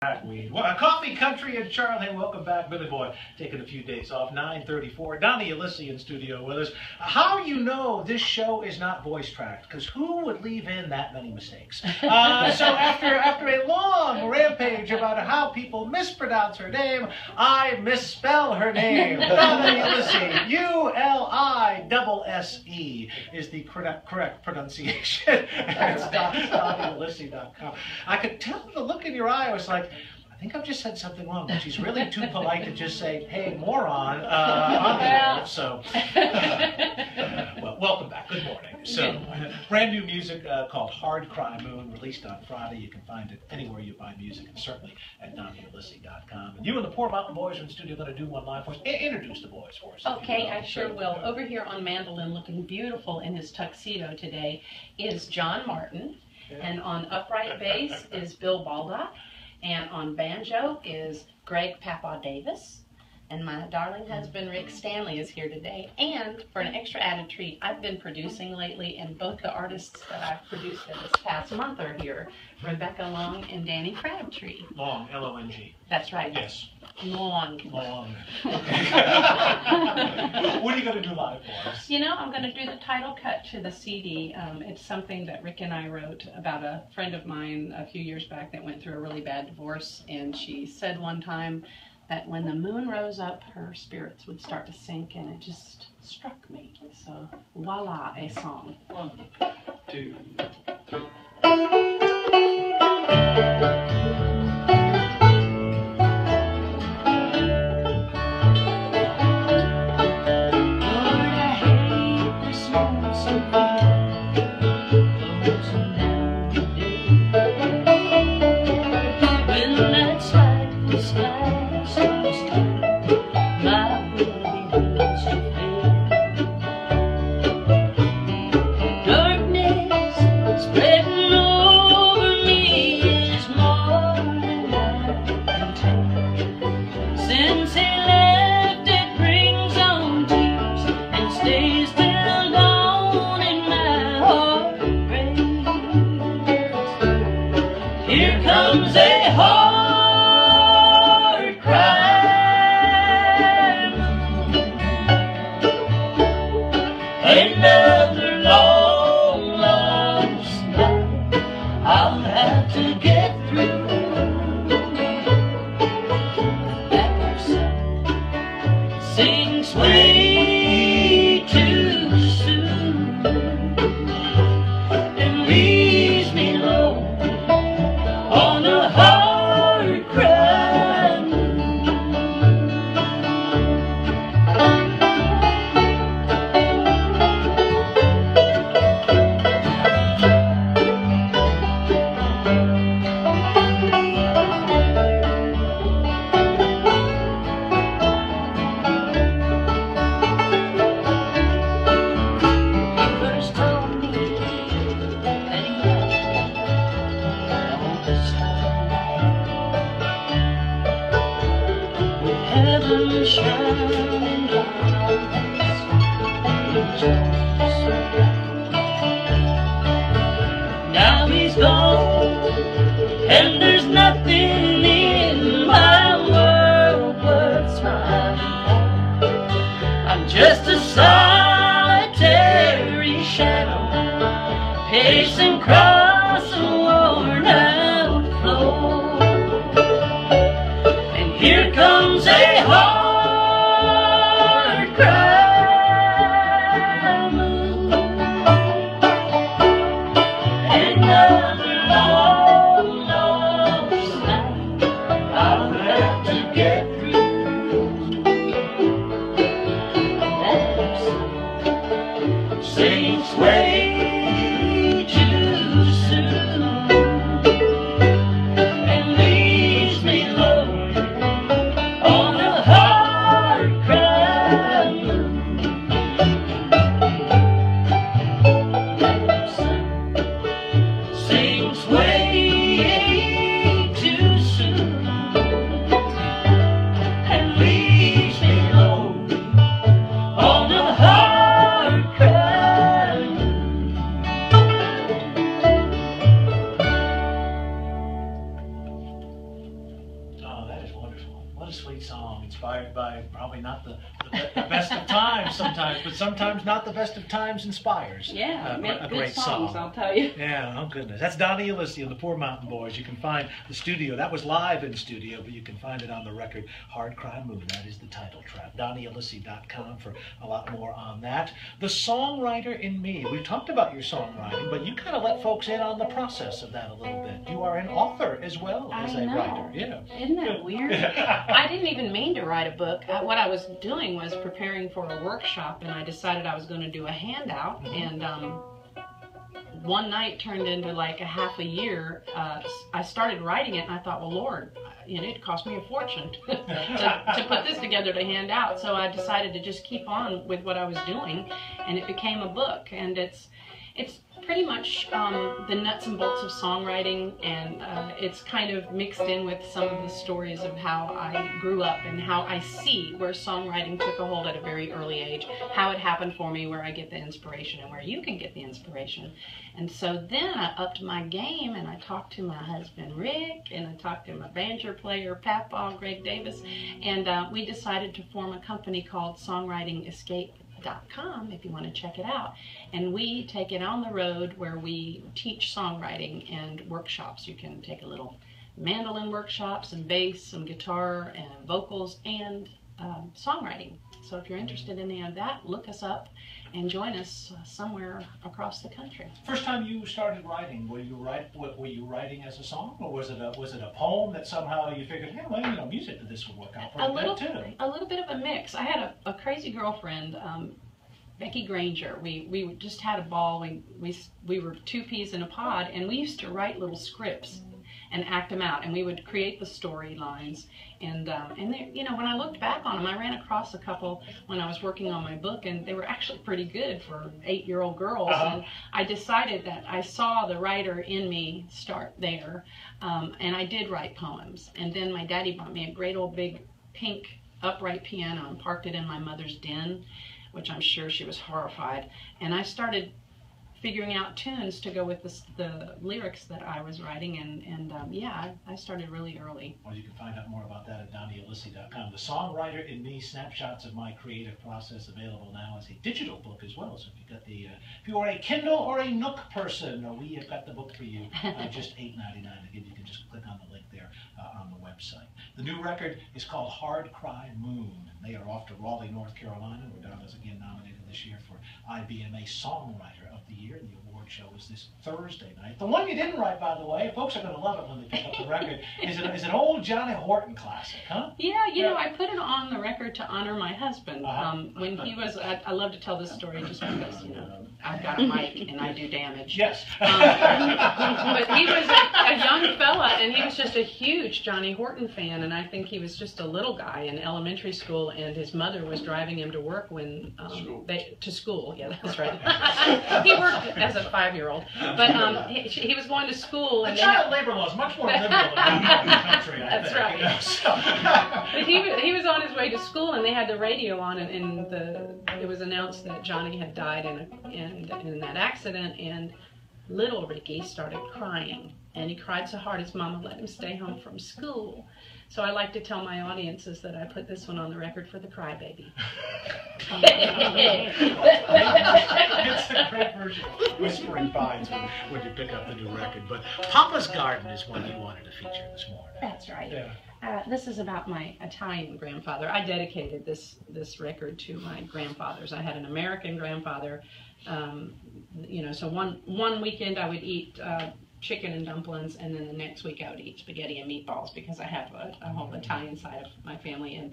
Coffee Country and Charlie, welcome back. Billy Boy taking a few days off. 9:34. Donna Ulisse in studio with us. How you know this show is not voice tracked? Because who would leave in that many mistakes? So after a long rampage about how people mispronounce her name, I misspell her name. Donna Ulisse, U-L-I-S-S-E is the correct pronunciation. It's DonnaUlisse.com. I could tell the look in your eye. I was like, I think I've just said something wrong, but she's really too polite to just say, hey, moron, on there. So, well, welcome back. Good morning. So, brand new music called Hard Cry Moon, released on Friday. You can find it anywhere you buy music, and certainly at DonnaUlisse.com. And you and the Poor Mountain Boys are in the studio going to do one live for us. Introduce the boys for us. Okay, I sure will. Over here on mandolin, looking beautiful in his tuxedo today, is Jon Martin. And on upright bass is Bill Baldock. And on banjo is Greg Papa Davis. And my darling husband, Rick Stanley, is here today. And for an extra added treat, I've been producing lately, and both the artists that I've produced in this past month are here, Rebecca Long and Danny Crabtree. Long, L-O-N-G. That's right. Yes. Long. Long. Okay. What are you going to do live for us? You know, I'm going to do the title cut to the CD. It's something that Rick and I wrote about a friend of mine a few years back that went through a really bad divorce, and she said one time that when the moon rose up, her spirits would start to sink, and it just struck me. So, voila, a song. 1, 2, 3. Here comes a hard cry, another long lost night I'll have to get through. That Sept sings way too soon and leaves me alone on a hard cry moon. He first told me that he loved me all this time, with heaven shining down and angels so bright. Now he's gone, and there's nothing in my world worth smiling for. I'm just a solitary shadow pacing across a worn-out floor. And here comes a hard cry moon, another long lost night I'll have to get through. That Saints way too soon and leaves me lonely on a hard What a sweet song, inspired by probably not the best of times sometimes, but sometimes not the best of times inspires. Yeah, make a good great songs, song. I'll tell you. Yeah, oh goodness. That's Donna Ulisse and the Poor Mountain Boys. You can find the studio. That was live in studio, but you can find it on the record, Hard Cry Moon. That is the title track. DonnaUlisse.com for a lot more on that. The Songwriter in Me. We've talked about your songwriting, but you kind of let folks in on the process of that a little bit. You are an author as well as a writer. Yeah. Isn't that weird? I didn't even mean to write a book. What I was doing was preparing for a workshop, and I decided I was going to do a handout, and one night turned into like a half a year. I started writing it, and I thought, well, Lord, it cost me a fortune to put this together to hand out. So I decided to just keep on with what I was doing, and it became a book. And it's pretty much the nuts and bolts of songwriting, and it's kind of mixed in with some of the stories of how I grew up and how I see where songwriting took a hold at a very early age, how it happened for me, where I get the inspiration and where you can get the inspiration. And so then I upped my game, and I talked to my husband Rick, and I talked to my banjo player Papa, Greg Davis, and we decided to form a company called SongwritingEscape.com if you want to check it out, and we take it on the road where we teach songwriting and workshops. You can take a little mandolin workshop, some bass, some guitar and vocals, and songwriting. So if you're interested in any of that, look us up and join us somewhere across the country. First time you started writing, were you writing as a song, or was it a poem that somehow you figured, hey, well, music to this would work out pretty good too? A little bit of a mix. I had a crazy girlfriend, Becky Granger. We just had a ball. We were two peas in a pod, and we used to write little scripts and act them out, and we would create the storylines. And they, when I looked back on them, I ran across a couple when I was working on my book, and they were actually pretty good for 8-year-old girls. And I decided that I saw the writer in me start there, and I did write poems. And then my daddy bought me a great old big pink upright piano and parked it in my mother's den, which I'm sure she was horrified. And I started figuring out tunes to go with the lyrics that I was writing, and I started really early. Well, you can find out more about that at DonnaUlisse.com. The Songwriter in Me, Snapshots of My Creative Process, available now as a digital book as well. So if you are a Kindle or a Nook person, we have got the book for you, just $8.99. Again, you can just click on the link there on the website. The new record is called Hard Cry Moon, and they are off to Raleigh, North Carolina, where Donna's again nominated this year for IBMA Songwriter of the Year. The award show is this Thursday night. The one you didn't write, by the way, folks are going to love it when they pick up the record, is an old Johnny Horton classic, huh? Yeah, I put it on the record to honor my husband. When he was, I love to tell this story just because, I've got a mic and I do damage. Yes. But he was a young fella, and he was just a huge Johnny Horton fan, and I think he was just a little guy in elementary school, and his mother was driving him to work to school. Yeah, that's right. He worked as a 5-year-old, but he was going to school. And the child labor law is much more liberal than the country, I that's think. Right. But he was on his way to school, and they had the radio on, and it was announced that Johnny had died in that accident, and little Ricky started crying, and he cried so hard his mama let him stay home from school. So I like to tell my audiences that I put this one on the record for the crybaby. It's a great version of Whispering Pines when you pick up the new record. But Papa's Garden is one you wanted to feature this morning. That's right. Yeah. This is about my Italian grandfather. I dedicated this record to my grandfathers. I had an American grandfather. So one weekend I would eat chicken and dumplings, and then the next week I would eat spaghetti and meatballs, because I have a whole Italian side of my family, and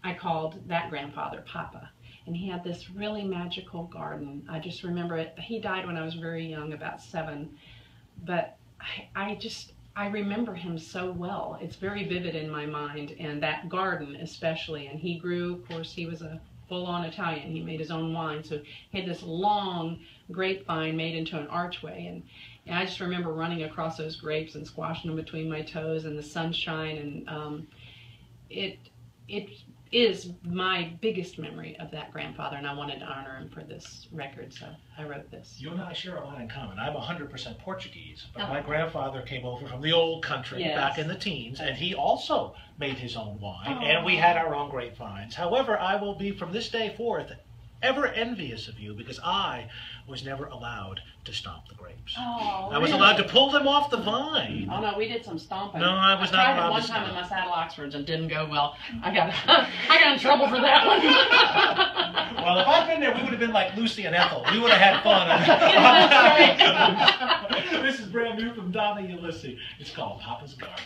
I called that grandfather Papa. And he had this really magical garden. I just remember it. He died when I was very young, about 7, but I remember him so well. It's very vivid in my mind, and that garden especially. And he grew, of course, he was a full-on Italian. He made his own wine, so he had this long grapevine made into an archway, and I just remember running across those grapes and squashing them between my toes in the sunshine, and it is my biggest memory of that grandfather, and I wanted to honor him for this record, so I wrote this. You and I share a lot in common. I'm 100% Portuguese, but Oh. my grandfather came over from the old country Yes. back in the teens, and he also made his own wine, Oh. and we had our own grapevines. However, I will be from this day forth ever envious of you because I was never allowed to stomp the grapes. Oh, I was allowed to pull them off the vine. Oh no, we did some stomping. No, I was not tried it allowed one to time stomp. in my saddle Oxfords and didn't go well. I got in trouble for that one. Well, if I'd been there, we would have been like Lucy and Ethel. We would have had fun. That's right. This is brand new from Donna Ulisse. It's called Papa's Garden.